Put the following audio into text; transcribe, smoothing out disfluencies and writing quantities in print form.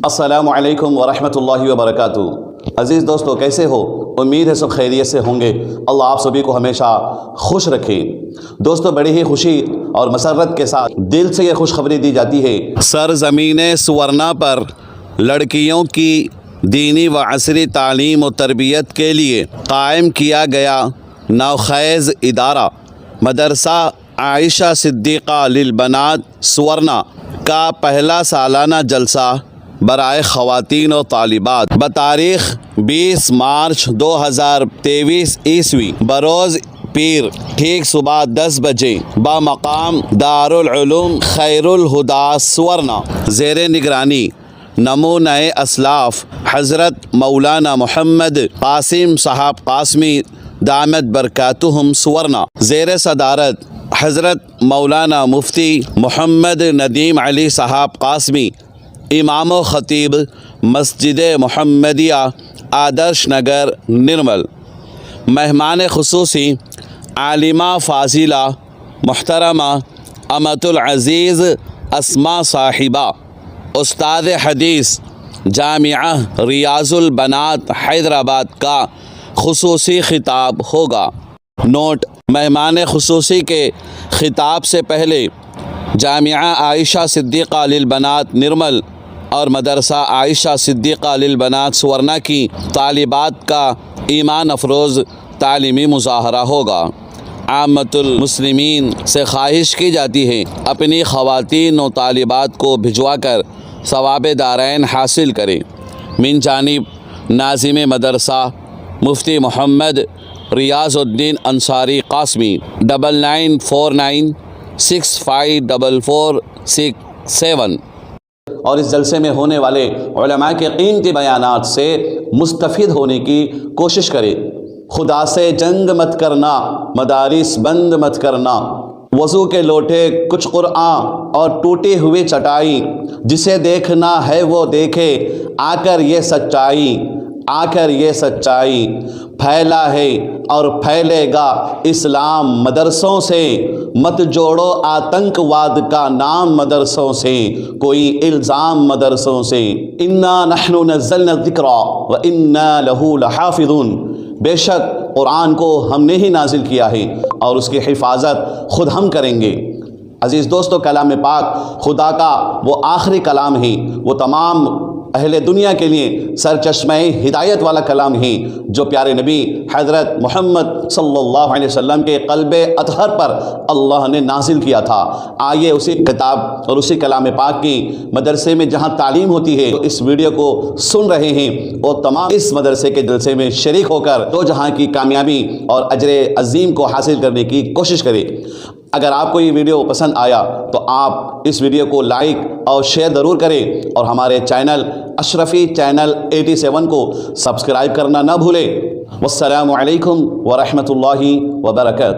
अस्सलामु अलैकुम वरहमतुल्लाहि वबरकातुहू। अज़ीज़ दोस्तों, कैसे हो? उम्मीद है सब खैरियत से होंगे। अल्लाह आप सभी को हमेशा खुश रखे। दोस्तों, बड़ी ही खुशी और मसरत के साथ दिल से ये खुशखबरी दी जाती है, सरज़मीन सुवर्ना पर लड़कियों की दीनी व असरी तालीम व तरबियत के लिए कायम किया गया नौखैज़ इदारा मदरसा आयशा सिद्दीक़ा लिलबनात सुवर्ना का पहला सालाना जलसा बराए ख़वातीन और तालिबात बतारीख़ 20 मार्च 2023 ईस्वी बरोज़ पीर ठीक सुबह 10 बजे बामकाम दारुल उलूम खैरुल हुदा सुवर्ना ज़ेर निगरानी नमूने असलाफ़ हज़रत मौलाना मोहम्मद कासिम साहब कासमी दामत बरकातुहुम सुवर्ना ज़ेर सदारत हज़रत मौलाना मुफ्ती मोहम्मद नदीम अली साहब कासमी इमाम व ख़तीब मस्जिद मोहम्मदिया आदर्श नगर निर्मल। मेहमान ख़ुसूसी आलिमा फ़ाज़िला मुहतरमा अमतुल अज़ीज़ अस्मा साहिबा उस्ताद हदीस जामिया रियाज़ुल बनात हैदराबाद का ख़ुसूसी ख़िताब होगा। नोट: मेहमान ख़ुसूसी के ख़िताब से पहले जामिया आयशा सिद्दीक़ा लिलबनात निर्मल और मदरसा आयशा सिद्दीक़ा लिलबनात सुवर्ना की तालिबात का ईमान अफरोज़ तालीमी मुज़ाहरा होगा। आमतुल मुस्लिमीन से ख्वाहिश की जाती है अपनी ख़वातीन व तालिबात को भिजवा कर सवाब दारैन हासिल करें। मिन जानिब नाज़िम मदरसा मुफ्ती मोहम्मद रियाज़ुद्दीन अंसारी कासमी 9949654467। और इस जलसे में होने वाले उलमा के कीमती बयानात से मुस्तफ़िद होने की कोशिश करें। खुदा से जंग मत करना, मदारिस बंद मत करना, वज़ू के लोटे कुछ कुरान और टूटी हुई चटाई, जिसे देखना है वो देखे आकर ये सच्चाई, आकर ये सच्चाई फैला है और फैलेगा इस्लाम मदरसों से। मत जोड़ो आतंकवाद का नाम मदरसों से, कोई इल्ज़ाम मदरसों से। इन्ना नहनु नज़्ज़लना ज़िक्रा व इन्ना लहू लहाफ़िज़ून। बेशक कुरान को हमने ही नाजिल किया है और उसकी हिफाजत खुद हम करेंगे। अज़ीज़ दोस्तों, कलाम पाक खुदा का वो आखिरी कलाम है, वो तमाम अहले दुनिया के लिए सरचश्मे हिदायत वाला कलाम है जो प्यारे नबी हज़रत मोहम्मद सल्लल्लाहु अलैहि वसल्लम के क़ल्बे अतहर पर अल्लाह ने नाजिल किया था। आइए उसी किताब और उसी कलाम पाक की मदरसे में जहाँ तालीम होती है, तो इस वीडियो को सुन रहे हैं और तमाम इस मदरसे के जलसे में शरीक होकर तो जहाँ की कामयाबी और अजर अज़ीम को हासिल करने की कोशिश करें। अगर आपको ये वीडियो पसंद आया तो आप इस वीडियो को लाइक और शेयर ज़रूर करें और हमारे चैनल अशरफ़ी चैनल 87 को सब्सक्राइब करना ना भूलें। वस्सलामु अलैकुम वरहमतुल्लाहि वबरकातुहू।